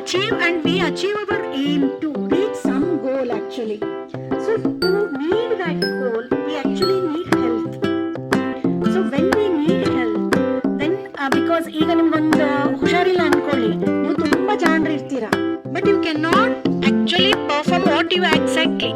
achieve and we achieve our aim to reach some goal actually. So to meet that goal, we actually need health. So when we need health, then because ಈಗ ನಿಮ್ಗೊಂದು ಹುಷಾರಿಲ್ಲ ಅನ್ಕೊಳ್ಳಿ, ನೀವು ತುಂಬಾ ಜಾಣರು ಇರ್ತೀರಾ, but you can not actually perform what you exactly